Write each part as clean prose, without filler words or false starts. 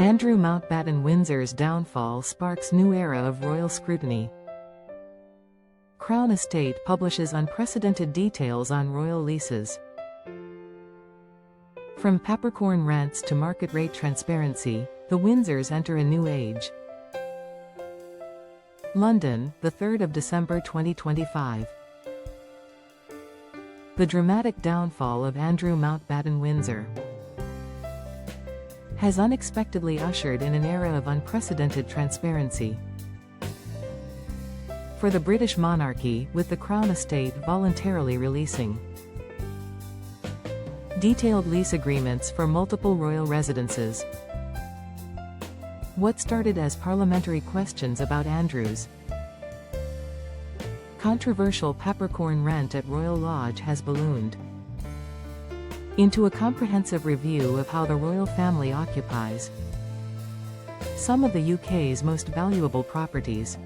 Andrew Mountbatten Windsor's downfall sparks new era of royal scrutiny. Crown Estate publishes unprecedented details on royal leases. From peppercorn rents to market rate transparency, the Windsors enter a new age. London, the 3rd of December 2025. The dramatic downfall of Andrew Mountbatten Windsor has unexpectedly ushered in an era of unprecedented transparency for the British monarchy, with the Crown Estate voluntarily releasing detailed lease agreements for multiple royal residences. What started as parliamentary questions about Andrew's controversial peppercorn rent at Royal Lodge has ballooned into a comprehensive review of how the royal family occupies some of the UK's most valuable properties.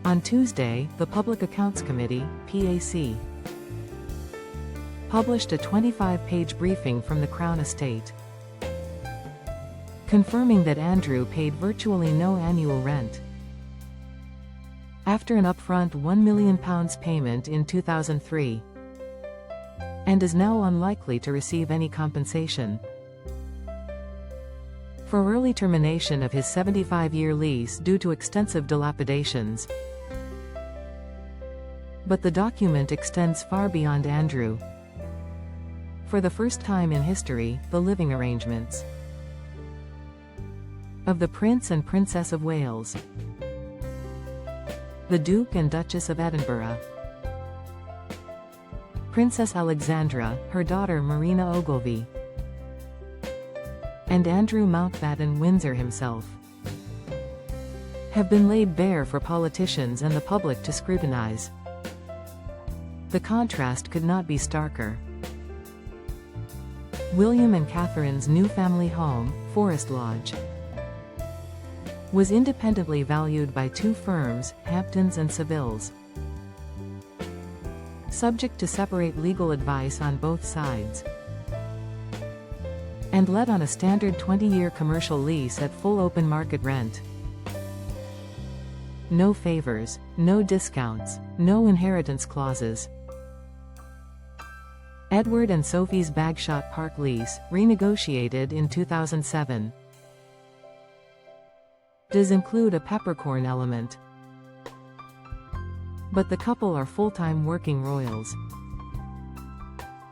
On Tuesday, the Public Accounts Committee, PAC, published a 25-page briefing from the Crown Estate, confirming that Andrew paid virtually no annual rent after an upfront £1 million payment in 2003, and is now unlikely to receive any compensation for early termination of his 75-year lease due to extensive dilapidations. But the document extends far beyond Andrew. For the first time in history, the living arrangements of the Prince and Princess of Wales, the Duke and Duchess of Edinburgh, Princess Alexandra, her daughter Marina Ogilvy, and Andrew Mountbatten Windsor himself have been laid bare for politicians and the public to scrutinize. The contrast could not be starker. William and Catherine's new family home, Forest Lodge, was independently valued by two firms, Hamptons and Savills, subject to separate legal advice on both sides, and let on a standard 20-year commercial lease at full open market rent. No favors, no discounts, no inheritance clauses. Edward and Sophie's Bagshot Park lease, renegotiated in 2007, does include a peppercorn element. But the couple are full-time working royals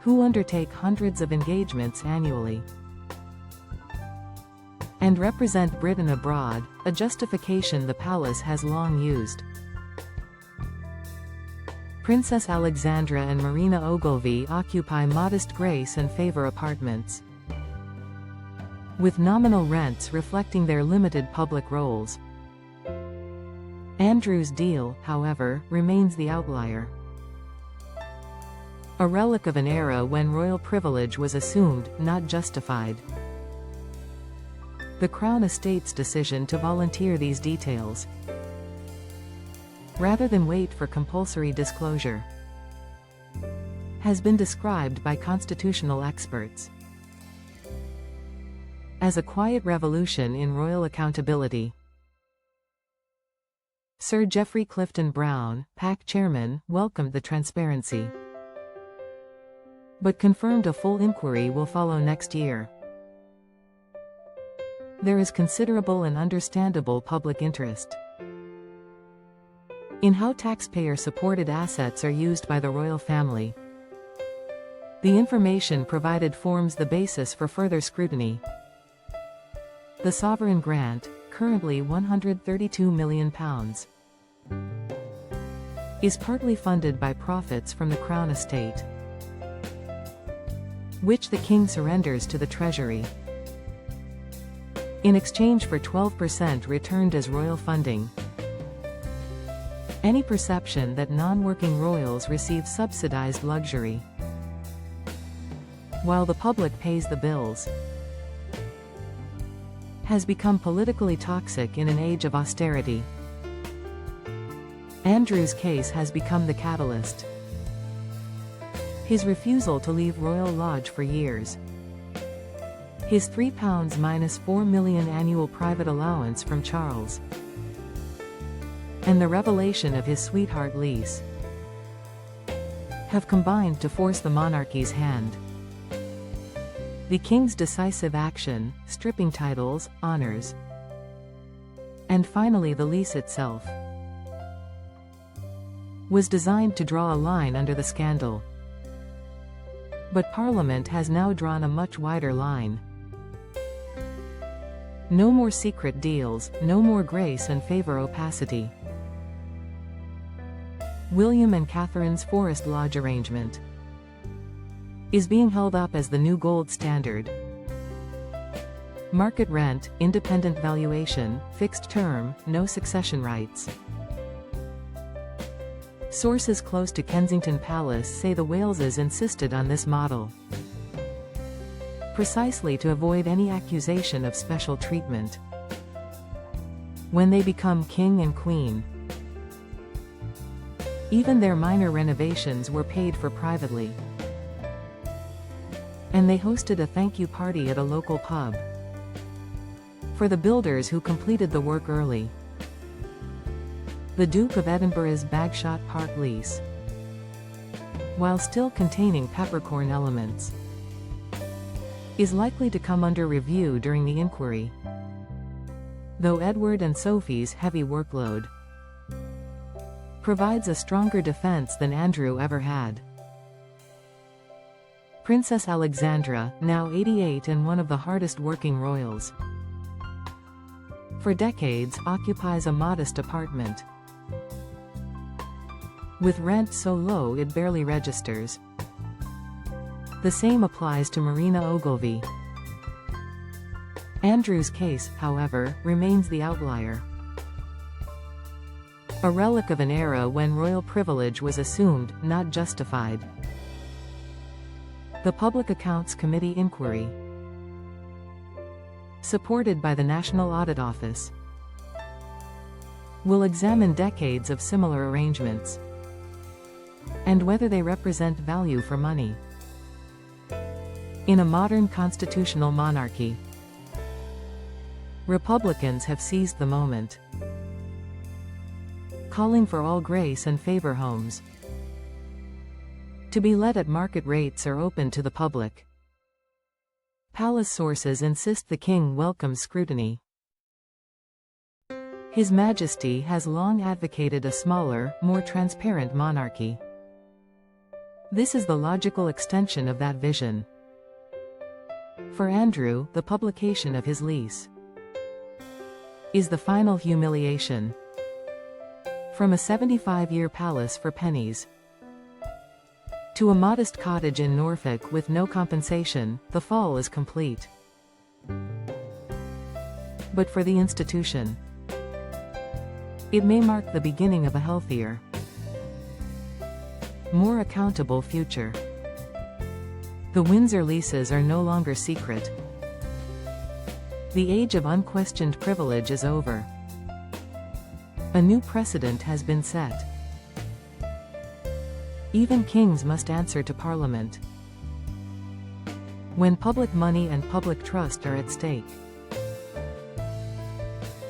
who undertake hundreds of engagements annually and represent Britain abroad, a justification the palace has long used. Princess Alexandra and Marina Ogilvy occupy modest grace and favour apartments, with nominal rents reflecting their limited public roles. Andrew's deal, however, remains the outlier, a relic of an era when royal privilege was assumed, not justified. The Crown Estate's decision to volunteer these details, rather than wait for compulsory disclosure, has been described by constitutional experts as a quiet revolution in royal accountability. Sir Geoffrey Clifton Brown, PAC chairman, welcomed the transparency, but confirmed a full inquiry will follow next year. There is considerable and understandable public interest in how taxpayer-supported assets are used by the royal family. The information provided forms the basis for further scrutiny. The sovereign grant, currently £132 million, is partly funded by profits from the Crown Estate, which the King surrenders to the Treasury in exchange for 12% returned as royal funding. Any perception that non-working royals receive subsidized luxury while the public pays the bills has become politically toxic in an age of austerity. Andrew's case has become the catalyst. His refusal to leave Royal Lodge for years His £3 minus £4 million annual private allowance from Charles, and the revelation of his sweetheart lease have combined to force the monarchy's hand. The king's decisive action, stripping titles, honors, and finally the lease itself, was designed to draw a line under the scandal. But Parliament has now drawn a much wider line. No more secret deals, no more grace and favor opacity. William and Catherine's Forest Lodge arrangement is being held up as the new gold standard. Market rent, independent valuation, fixed term, no succession rights. Sources close to Kensington Palace say the Waleses insisted on this model precisely to avoid any accusation of special treatment when they become king and queen. Even their minor renovations were paid for privately, and they hosted a thank you party at a local pub for the builders who completed the work early. The Duke of Edinburgh's Bagshot Park lease, while still containing peppercorn elements, is likely to come under review during the inquiry, though Edward and Sophie's heavy workload provides a stronger defense than Andrew ever had. Princess Alexandra, now 88 and one of the hardest working royals for decades, occupies a modest apartment with rent so low it barely registers. The same applies to Marina Ogilvy. Andrew's case, however, remains the outlier, a relic of an era when royal privilege was assumed, not justified. The Public Accounts Committee inquiry, supported by the National Audit Office, will examine decades of similar arrangements and whether they represent value for money. In a modern constitutional monarchy, Republicans have seized the moment, calling for all grace and favor homes to be let at market rates or open to the public. Palace sources insist the king welcomes scrutiny. His Majesty has long advocated a smaller, more transparent monarchy. This is the logical extension of that vision. For Andrew, the publication of his lease is the final humiliation. From a 75-year palace for pennies to a modest cottage in Norfolk with no compensation, the fall is complete. But for the institution, it may mark the beginning of a healthier, more accountable future. The Windsor leases are no longer secret. The age of unquestioned privilege is over. A new precedent has been set. Even kings must answer to Parliament when public money and public trust are at stake.